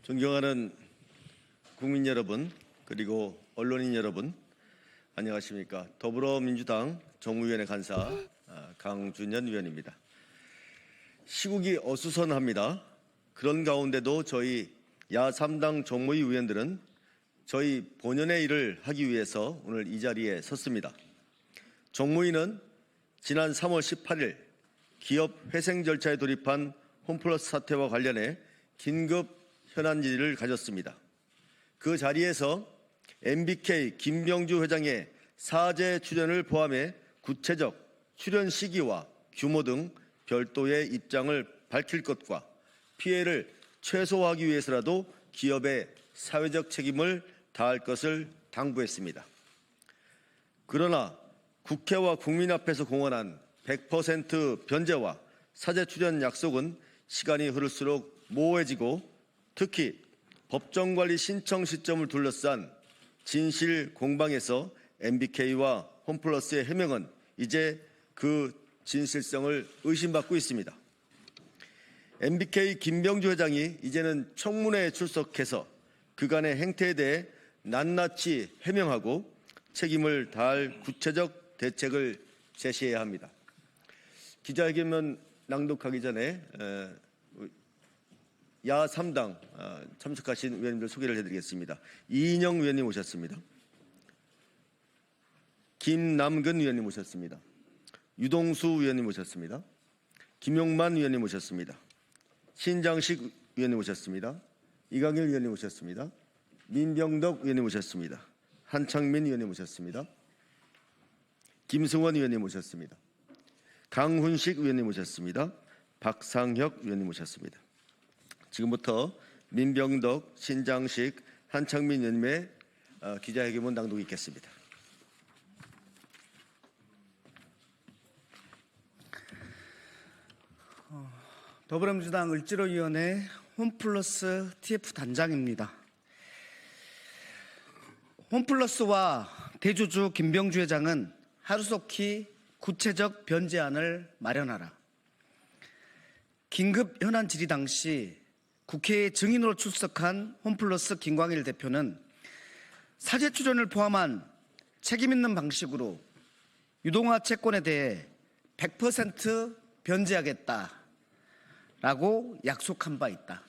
존경하는 국민 여러분, 그리고 언론인 여러분, 안녕하십니까. 더불어민주당 정무위원회 간사 강준현 위원입니다. 시국이 어수선합니다. 그런 가운데도 저희 야3당 정무위 의원들은 저희 본연의 일을 하기 위해서 오늘 이 자리에 섰습니다. 정무위는 지난 3월 18일 기업 회생 절차에 돌입한 홈플러스 사태와 관련해 긴급 현안 질의를 가졌습니다. 그 자리에서 MBK 김병주 회장의 사죄 출연을 포함해 구체적 출연 시기와 규모 등 별도의 입장을 밝힐 것과 피해를 최소화하기 위해서라도 기업의 사회적 책임을 다할 것을 당부했습니다. 그러나 국회와 국민 앞에서 공언한 100% 변제와 사죄 출연 약속은 시간이 흐를수록 모호해지고 특히 법정관리 신청 시점을 둘러싼 진실 공방에서 MBK와 홈플러스의 해명은 이제 그 진실성을 의심받고 있습니다. MBK 김병주 회장이 이제는 청문회에 출석해서 그간의 행태에 대해 낱낱이 해명하고 책임을 다할 구체적 대책을 제시해야 합니다. 기자회견문 낭독하기 전에 야3당 참석하신 의원님들 소개를 해드리겠습니다. 이인영 의원님 오셨습니다. 김남근 의원님 오셨습니다. 유동수 의원님 오셨습니다. 김용만 의원님 오셨습니다. 신장식 의원님 오셨습니다. 이강일 의원님 오셨습니다. 민병덕 의원님 오셨습니다. 한창민 의원님 오셨습니다. 김승원 의원님 오셨습니다. 강훈식 의원님 오셨습니다. 박상혁 의원님 오셨습니다. 지금부터 민병덕, 신장식, 한창민 의원님의 기자회견문 낭독이 있겠습니다. 더불어민주당 을지로위원회 홈플러스 TF 단장입니다. 홈플러스와 대주주 김병주 회장은 하루속히 구체적 변제안을 마련하라. 긴급 현안 질의 당시 국회에 증인으로 출석한 홈플러스 김광일 대표는 사죄 출연을 포함한 책임 있는 방식으로 유동화 채권에 대해 100% 변제하겠다라고 약속한 바 있다.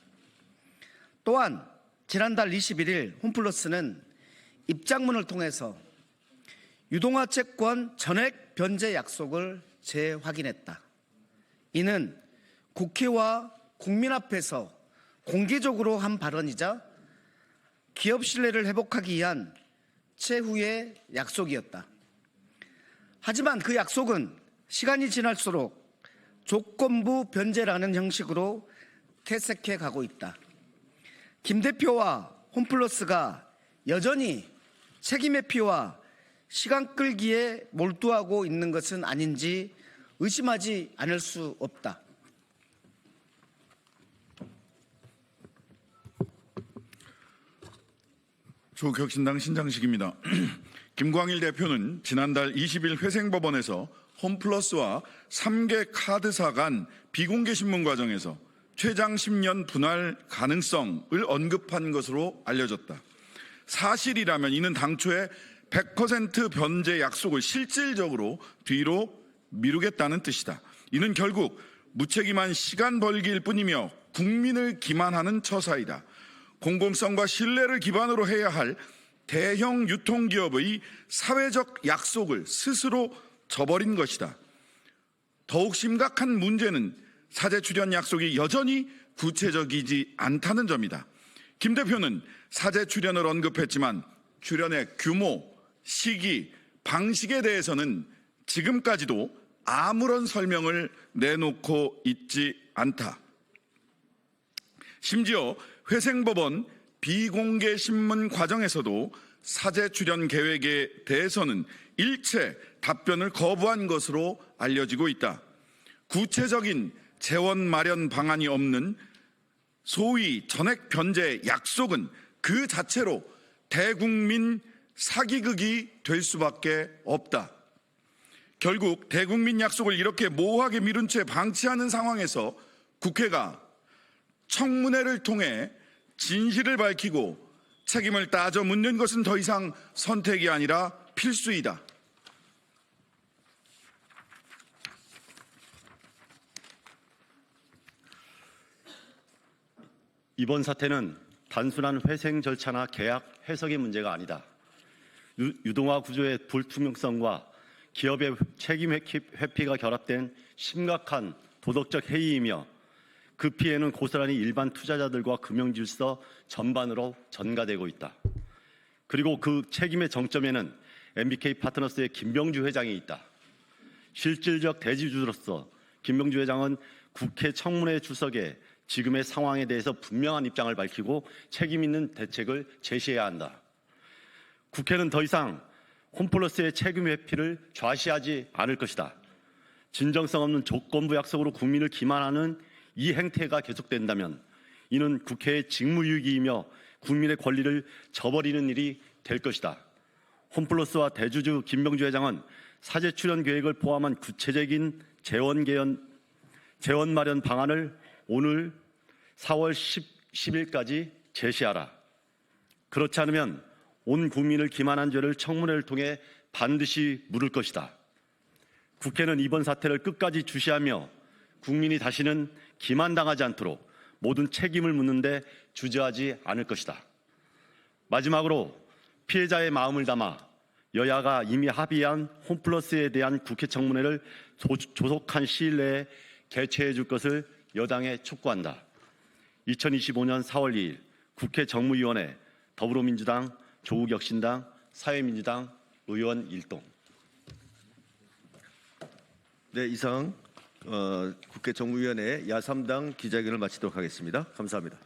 또한 지난달 21일 홈플러스는 입장문을 통해서 유동화 채권 전액 변제 약속을 재확인했다. 이는 국회와 국민 앞에서 공개적으로 한 발언이자 기업 신뢰를 회복하기 위한 최후의 약속이었다. 하지만 그 약속은 시간이 지날수록 조건부 변제라는 형식으로 퇴색해 가고 있다. 김 대표와 홈플러스가 여전히 책임의 피와 시간 끌기에 몰두하고 있는 것은 아닌지 의심하지 않을 수 없다. 조국혁신당 신장식입니다. 김광일 대표는 지난달 20일 회생법원에서 홈플러스와 3개 카드사 간 비공개 신문 과정에서 최장 10년 분할 가능성을 언급한 것으로 알려졌다. 사실이라면 이는 당초에 100% 변제 약속을 실질적으로 뒤로 미루겠다는 뜻이다. 이는 결국 무책임한 시간 벌기일 뿐이며 국민을 기만하는 처사이다. 공공성과 신뢰를 기반으로 해야 할 대형 유통기업의 사회적 약속을 스스로 저버린 것이다. 더욱 심각한 문제는 사죄 출연 약속이 여전히 구체적이지 않다는 점이다. 김 대표는 사죄 출연을 언급했지만 출연의 규모, 시기, 방식에 대해서는 지금까지도 아무런 설명을 내놓고 있지 않다. 심지어 회생법원 비공개 신문 과정에서도 사죄 출연 계획에 대해서는 일체 답변을 거부한 것으로 알려지고 있다. 구체적인 재원 마련 방안이 없는 소위 전액 변제 약속은 그 자체로 대국민 사기극이 될 수밖에 없다. 결국 대국민 약속을 이렇게 모호하게 미룬 채 방치하는 상황에서 국회가 청문회를 통해 진실을 밝히고 책임을 따져 묻는 것은 더 이상 선택이 아니라 필수이다. 이번 사태는 단순한 회생 절차나 계약 해석의 문제가 아니다. 유동화 구조의 불투명성과 기업의 책임 회피가 결합된 심각한 도덕적 해이이며 그 피해는 고스란히 일반 투자자들과 금융질서 전반으로 전가되고 있다. 그리고 그 책임의 정점에는 MBK 파트너스의 김병주 회장이 있다. 실질적 대지주로서 김병주 회장은 국회 청문회 출석에 지금의 상황에 대해서 분명한 입장을 밝히고 책임 있는 대책을 제시해야 한다. 국회는 더 이상 홈플러스의 책임 회피를 좌시하지 않을 것이다. 진정성 없는 조건부 약속으로 국민을 기만하는 이 행태가 계속된다면 이는 국회의 직무유기이며 국민의 권리를 저버리는 일이 될 것이다. 홈플러스와 대주주 김병주 회장은 사제 출연 계획을 포함한 구체적인 재원 마련 방안을 오늘 4월 10일까지 제시하라. 그렇지 않으면 온 국민을 기만한 죄를 청문회를 통해 반드시 물을 것이다. 국회는 이번 사태를 끝까지 주시하며 국민이 다시는 기만당하지 않도록 모든 책임을 묻는데 주저하지 않을 것이다. 마지막으로 피해자의 마음을 담아 여야가 이미 합의한 홈플러스에 대한 국회 청문회를 조속한 시일 내에 개최해 줄 것을 여당에 촉구한다. 2025년 4월 2일 국회 정무위원회 더불어민주당, 조국혁신당, 사회민주당 의원 일동. 네, 이상 국회 정무위원회 야3당 기자회견을 마치도록 하겠습니다. 감사합니다.